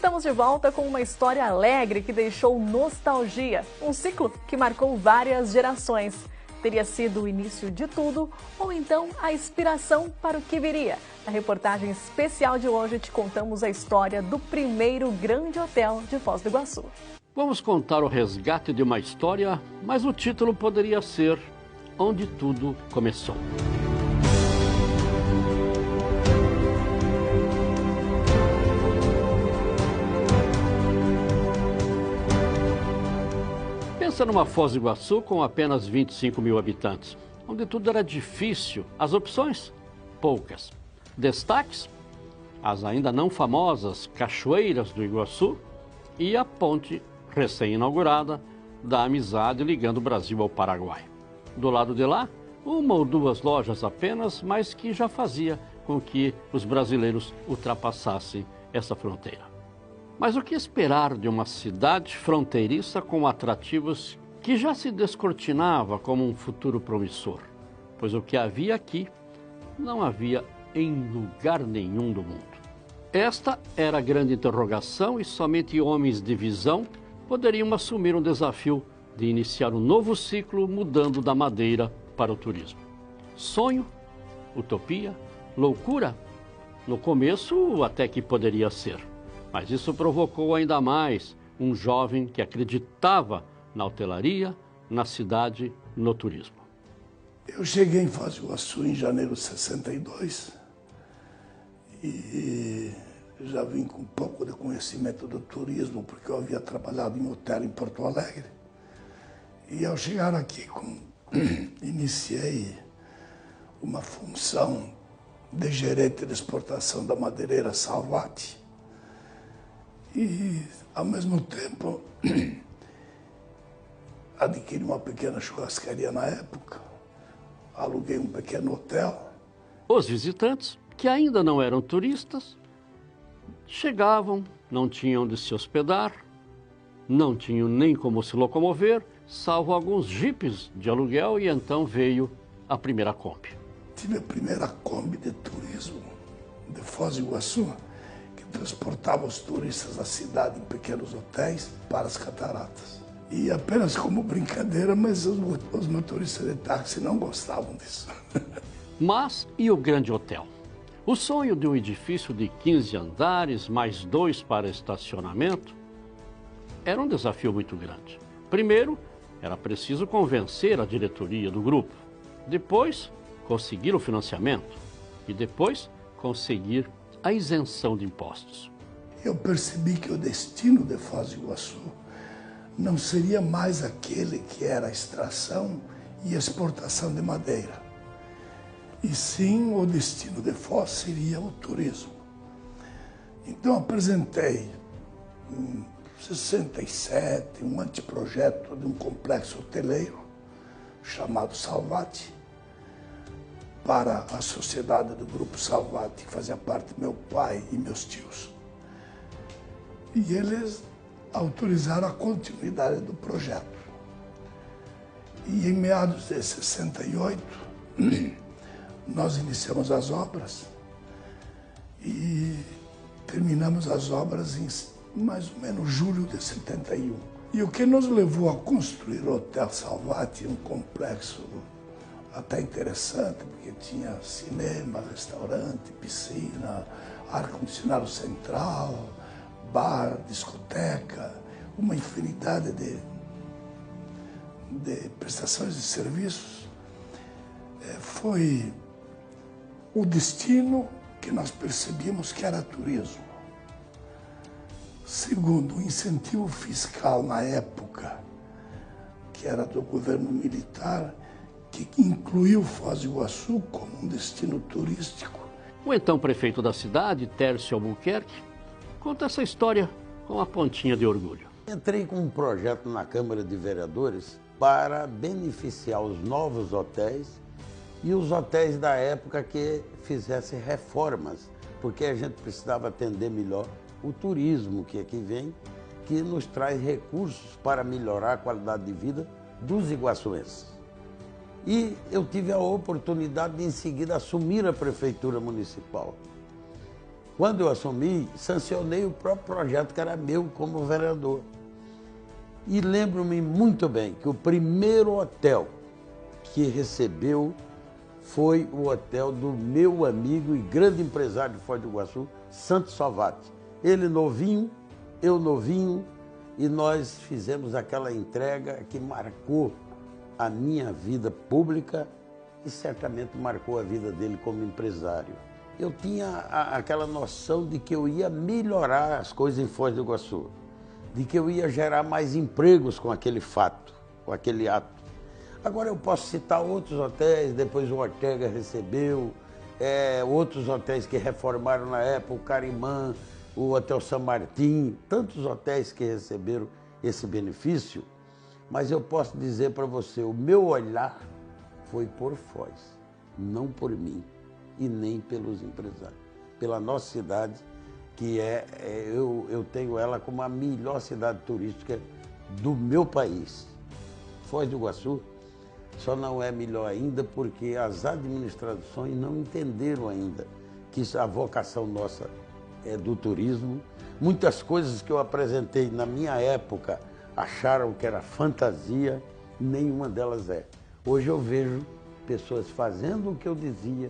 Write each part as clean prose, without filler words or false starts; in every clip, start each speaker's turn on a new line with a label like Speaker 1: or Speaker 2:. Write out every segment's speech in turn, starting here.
Speaker 1: Estamos de volta com uma história alegre que deixou nostalgia. Um ciclo que marcou várias gerações. Teria sido o início de tudo ou então a inspiração para o que viria. Na reportagem especial de hoje te contamos a história do primeiro grande hotel de Foz do Iguaçu.
Speaker 2: Vamos contar o resgate de uma história, mas o título poderia ser Onde Tudo Começou. Pensa numa Foz do Iguaçu com apenas 25 mil habitantes, onde tudo era difícil, as opções, poucas. Destaques, as ainda não famosas Cachoeiras do Iguaçu e a ponte recém-inaugurada da amizade ligando o Brasil ao Paraguai. Do lado de lá, uma ou duas lojas apenas, mas que já fazia com que os brasileiros ultrapassassem essa fronteira. Mas o que esperar de uma cidade fronteiriça com atrativos que já se descortinava como um futuro promissor? Pois o que havia aqui não havia em lugar nenhum do mundo. Esta era a grande interrogação e somente homens de visão poderiam assumir um desafio de iniciar um novo ciclo mudando da madeira para o turismo. Sonho, utopia, loucura? No começo até que poderia ser. Mas isso provocou ainda mais um jovem que acreditava na hotelaria, na cidade, no turismo.
Speaker 3: Eu cheguei em Foz do Iguaçu em janeiro de 62 e já vim com um pouco de conhecimento do turismo, porque eu havia trabalhado em hotel em Porto Alegre. E ao chegar aqui, iniciei uma função de gerente de exportação da madeireira Salvati. E, ao mesmo tempo, adquiri uma pequena churrascaria na época, aluguei um pequeno hotel.
Speaker 2: Os visitantes, que ainda não eram turistas, chegavam, não tinham onde se hospedar, não tinham nem como se locomover, salvo alguns jipes de aluguel, e então veio a primeira Kombi.
Speaker 3: Tive a primeira Kombi de turismo de Foz do Iguaçu, transportava os turistas da cidade em pequenos hotéis para as cataratas. E apenas como brincadeira, mas os motoristas de táxi não gostavam disso.
Speaker 2: Mas e o grande hotel? O sonho de um edifício de 15 andares, mais 2 para estacionamento, era um desafio muito grande. Primeiro, era preciso convencer a diretoria do grupo. Depois, conseguir o financiamento. E depois, conseguir a isenção de impostos.
Speaker 3: Eu percebi que o destino de Foz do Iguaçu não seria mais aquele que era a extração e exportação de madeira. E sim, o destino de Foz seria o turismo. Então apresentei em 67 um anteprojeto de um complexo hoteleiro chamado Salvati, para a sociedade do Grupo Salvati, que fazia parte do meu pai e meus tios. E eles autorizaram a continuidade do projeto. E em meados de 68, nós iniciamos as obras e terminamos as obras em mais ou menos julho de 71. E o que nos levou a construir o Hotel Salvati, um complexo até interessante, porque tinha cinema, restaurante, piscina, ar-condicionado central, bar, discoteca, uma infinidade de prestações de serviços. Foi o destino que nós percebíamos que era turismo. Segundo, o incentivo fiscal na época, que era do governo militar, que incluiu Foz do Iguaçu como um destino turístico.
Speaker 2: O então prefeito da cidade, Tércio Albuquerque, conta essa história com uma pontinha de orgulho.
Speaker 4: Entrei com um projeto na Câmara de Vereadores para beneficiar os novos hotéis e os hotéis da época que fizessem reformas, porque a gente precisava atender melhor o turismo que aqui vem, que nos traz recursos para melhorar a qualidade de vida dos iguaçuenses. E eu tive a oportunidade de, em seguida, assumir a Prefeitura Municipal. Quando eu assumi, sancionei o próprio projeto que era meu como vereador. E lembro-me muito bem que o primeiro hotel que recebeu foi o hotel do meu amigo e grande empresário de Foz do Iguaçu, Santos Salvati. Ele novinho, eu novinho, e nós fizemos aquela entrega que marcou a minha vida pública e certamente marcou a vida dele como empresário. Eu tinha aquela noção de que eu ia melhorar as coisas em Foz do Iguaçu, de que eu ia gerar mais empregos com aquele fato, com aquele ato. Agora eu posso citar outros hotéis, depois o Ortega recebeu, outros hotéis que reformaram na época, o Carimã, o Hotel São Martim, tantos hotéis que receberam esse benefício, mas eu posso dizer para você, o meu olhar foi por Foz, não por mim e nem pelos empresários, pela nossa cidade, que eu tenho ela como a melhor cidade turística do meu país. Foz do Iguaçu só não é melhor ainda porque as administrações não entenderam ainda que a vocação nossa é do turismo. Muitas coisas que eu apresentei na minha época acharam que era fantasia, nenhuma delas é. Hoje eu vejo pessoas fazendo o que eu dizia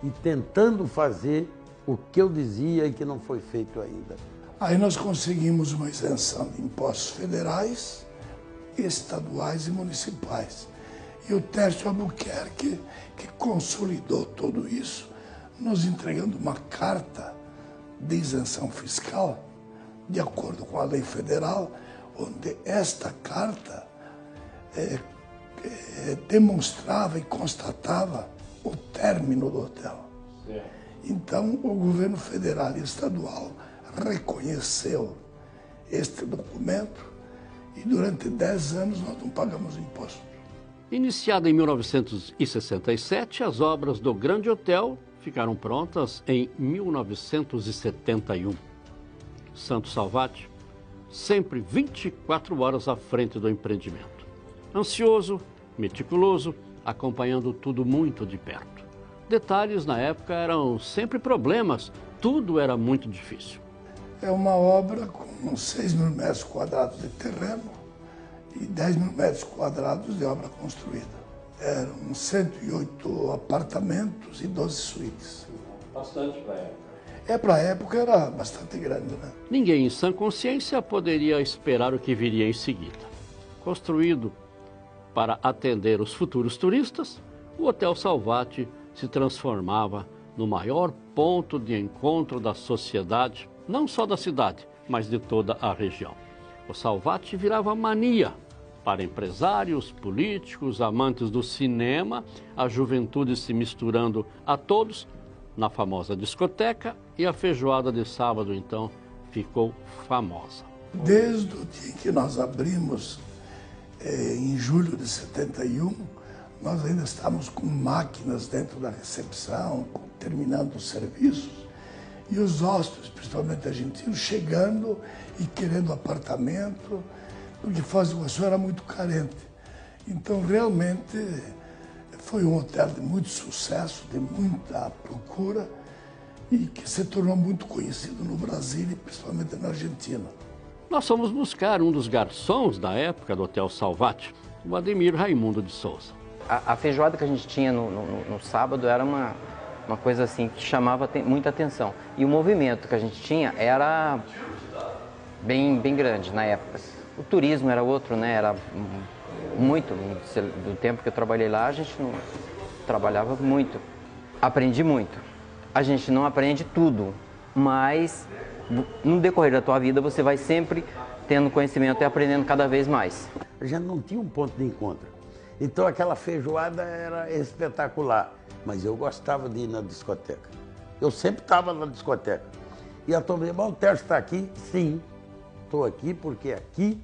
Speaker 4: e tentando fazer o que eu dizia e que não foi feito ainda.
Speaker 3: Aí nós conseguimos uma isenção de impostos federais, estaduais e municipais. E o Tércio Albuquerque, que consolidou tudo isso, nos entregando uma carta de isenção fiscal, de acordo com a lei federal, onde esta carta demonstrava e constatava o término do hotel. Então, o governo federal e estadual reconheceu este documento e durante 10 anos nós não pagamos imposto.
Speaker 2: Iniciada em 1967, as obras do Grande Hotel ficaram prontas em 1971. Santos Salvati, sempre 24 horas à frente do empreendimento. Ansioso, meticuloso, acompanhando tudo muito de perto. Detalhes na época eram sempre problemas, tudo era muito difícil.
Speaker 3: É uma obra com 6.000 metros quadrados de terreno e 10.000 metros quadrados de obra construída. Eram 108 apartamentos e 12 suítes.
Speaker 2: Bastante para a época.
Speaker 3: Para a época era bastante grande, né?
Speaker 2: Ninguém em sã consciência poderia esperar o que viria em seguida. Construído para atender os futuros turistas, o Hotel Salvati se transformava no maior ponto de encontro da sociedade, não só da cidade, mas de toda a região. O Salvati virava mania para empresários, políticos, amantes do cinema, a juventude se misturando a todos na famosa discoteca, e a feijoada de sábado, então, ficou famosa.
Speaker 3: Desde o dia que nós abrimos, em julho de 71, nós ainda estávamos com máquinas dentro da recepção, terminando os serviços, e os hóspedes, principalmente argentinos, chegando e querendo apartamento, porque Foz do Iguaçu era muito carente. Então, realmente, foi um hotel de muito sucesso, de muita procura, e que se tornou muito conhecido no Brasil e principalmente na Argentina.
Speaker 2: Nós fomos buscar um dos garçons da época do Hotel Salvati, o Ademir Raimundo de Souza.
Speaker 5: A feijoada que a gente tinha no sábado era uma coisa assim que chamava muita atenção. E o movimento que a gente tinha era bem grande na época. O turismo era outro, né? Era muito, do tempo que eu trabalhei lá, a gente não trabalhava muito. Aprendi muito. A gente não aprende tudo, mas no decorrer da tua vida você vai sempre tendo conhecimento e aprendendo cada vez mais.
Speaker 4: A gente não tinha um ponto de encontro. Então aquela feijoada era espetacular, mas eu gostava de ir na discoteca. Eu sempre estava na discoteca. E a turma dizia, o Tércio está aqui? Sim, estou aqui porque aqui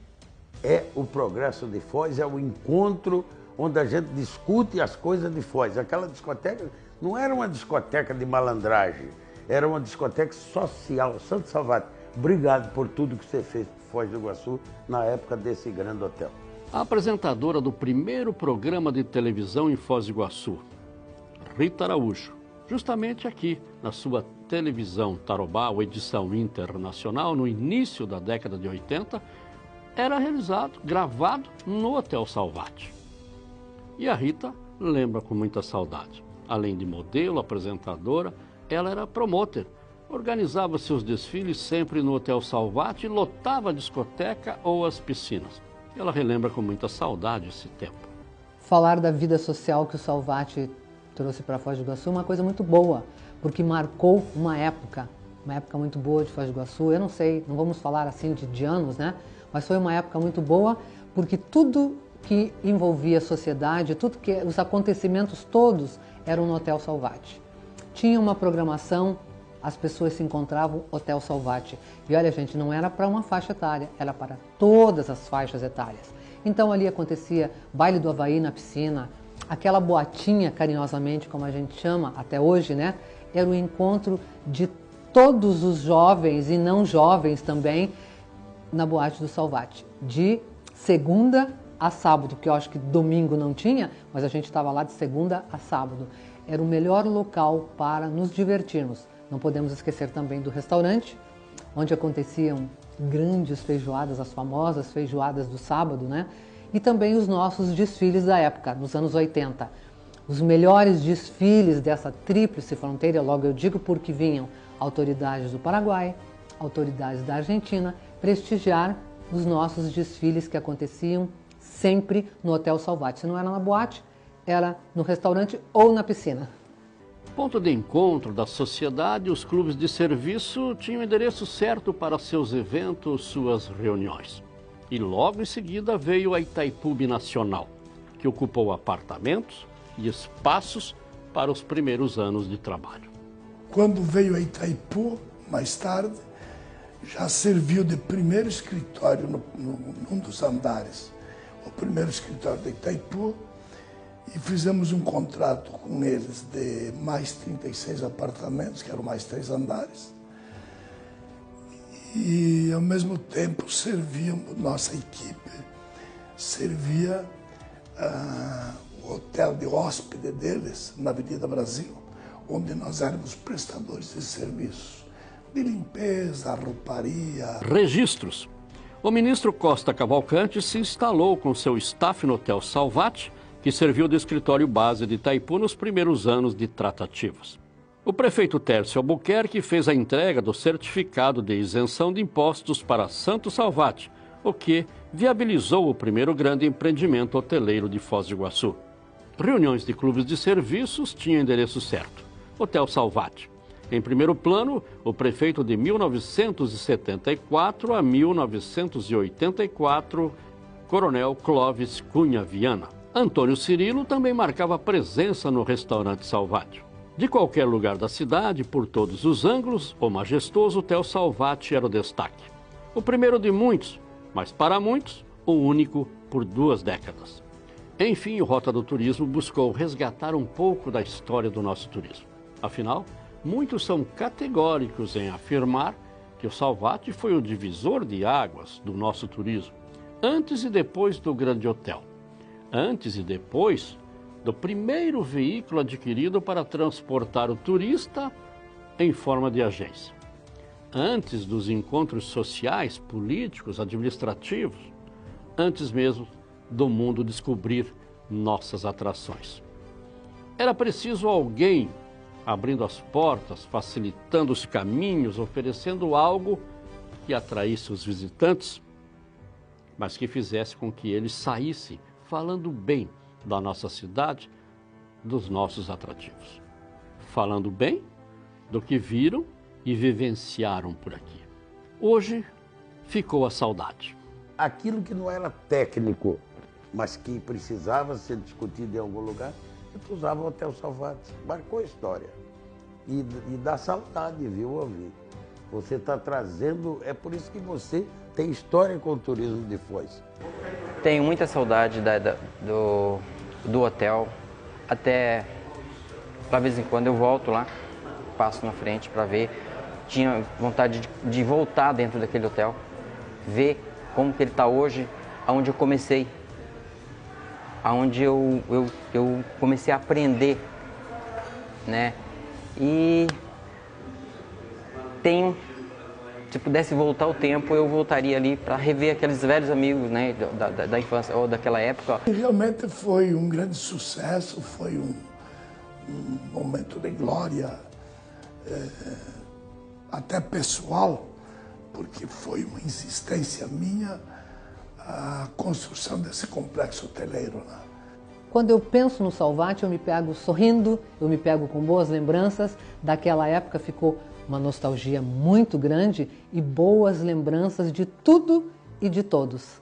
Speaker 4: é o Progresso de Foz, é o encontro onde a gente discute as coisas de Foz. Aquela discoteca não era uma discoteca de malandragem, era uma discoteca social. Santos Salvati, obrigado por tudo que você fez por Foz do Iguaçu na época desse grande hotel.
Speaker 2: A apresentadora do primeiro programa de televisão em Foz do Iguaçu, Rita Araújo, justamente aqui, na sua televisão Tarobá, ou edição internacional, no início da década de 80, era gravado no Hotel Salvati. E a Rita lembra com muita saudade. Além de modelo, apresentadora, ela era promoter. Organizava seus desfiles sempre no Hotel Salvati e lotava a discoteca ou as piscinas. Ela relembra com muita saudade esse tempo.
Speaker 6: Falar da vida social que o Salvati trouxe para Foz do Iguaçu é uma coisa muito boa, porque marcou uma época muito boa de Foz do Iguaçu. Eu não sei, não vamos falar assim de anos, né? Mas foi uma época muito boa, porque tudo que envolvia a sociedade, os acontecimentos todos eram no Hotel Salvati. Tinha uma programação, as pessoas se encontravam no Hotel Salvati. E olha, gente, não era para uma faixa etária, era para todas as faixas etárias. Então ali acontecia baile do Havaí na piscina, aquela boatinha, carinhosamente, como a gente chama até hoje, né? Era o encontro de todos os jovens e não jovens também na boate do Salvati, de segunda a sábado, que eu acho que domingo não tinha, mas a gente estava lá de segunda a sábado. Era o melhor local para nos divertirmos. Não podemos esquecer também do restaurante, onde aconteciam grandes feijoadas, as famosas feijoadas do sábado, né? E também os nossos desfiles da época, nos anos 80. Os melhores desfiles dessa tríplice fronteira, logo eu digo porque vinham autoridades do Paraguai, autoridades da Argentina, prestigiar os nossos desfiles que aconteciam sempre no Hotel Salvati. Se não era na boate, era no restaurante ou na piscina.
Speaker 2: Ponto de encontro da sociedade, os clubes de serviço tinham o endereço certo para seus eventos, suas reuniões. E logo em seguida veio a Itaipu Binacional, que ocupou apartamentos e espaços para os primeiros anos de trabalho.
Speaker 3: Quando veio a Itaipu, mais tarde, já serviu de primeiro escritório num dos andares, o primeiro escritório da Itaipu, e fizemos um contrato com eles de mais 36 apartamentos, que eram mais 3 andares. E, ao mesmo tempo, nossa equipe servia o hotel de hóspede deles, na Avenida Brasil, onde nós éramos prestadores de serviços de limpeza, rouparia.
Speaker 2: Registros. O ministro Costa Cavalcante se instalou com seu staff no Hotel Salvati, que serviu de escritório base de Itaipu nos primeiros anos de tratativas. O prefeito Tércio Albuquerque fez a entrega do certificado de isenção de impostos para Santo Salvati, o que viabilizou o primeiro grande empreendimento hoteleiro de Foz do Iguaçu. Reuniões de clubes de serviços tinham endereço certo, Hotel Salvati. Em primeiro plano, o prefeito de 1974 a 1984, Coronel Clóvis Cunha Viana. Antônio Cirilo também marcava presença no restaurante Salvati. De qualquer lugar da cidade, por todos os ângulos, o majestoso Hotel Salvati era o destaque. O primeiro de muitos, mas para muitos, o único por 2 décadas. Enfim, o Rota do Turismo buscou resgatar um pouco da história do nosso turismo. Afinal, muitos são categóricos em afirmar que o Salvati foi o divisor de águas do nosso turismo, antes e depois do Grande Hotel. Antes e depois do primeiro veículo adquirido para transportar o turista em forma de agência. Antes dos encontros sociais, políticos, administrativos, antes mesmo do mundo descobrir nossas atrações. Era preciso alguém abrindo as portas, facilitando os caminhos, oferecendo algo que atraísse os visitantes, mas que fizesse com que eles saíssem falando bem da nossa cidade, dos nossos atrativos. Falando bem do que viram e vivenciaram por aqui. Hoje ficou a saudade.
Speaker 4: Aquilo que não era técnico, mas que precisava ser discutido em algum lugar, eu usava o Hotel Salvati. Marcou a história. E dá saudade, viu, Alvi? Você está trazendo, é por isso que você tem história com o turismo de Foz.
Speaker 5: Tenho muita saudade do hotel, até de vez em quando eu volto lá, passo na frente para ver. Tinha vontade de voltar dentro daquele hotel, ver como que ele está hoje, aonde eu comecei, aonde eu comecei a aprender, né? E se pudesse voltar o tempo, eu voltaria ali para rever aqueles velhos amigos, né, da infância ou daquela época.
Speaker 3: Realmente foi um grande sucesso, foi um momento de glória, até pessoal, porque foi uma insistência minha a construção desse complexo hoteleiro, né?
Speaker 6: Quando eu penso no Salvat, eu me pego sorrindo, eu me pego com boas lembranças. Daquela época ficou uma nostalgia muito grande e boas lembranças de tudo e de todos.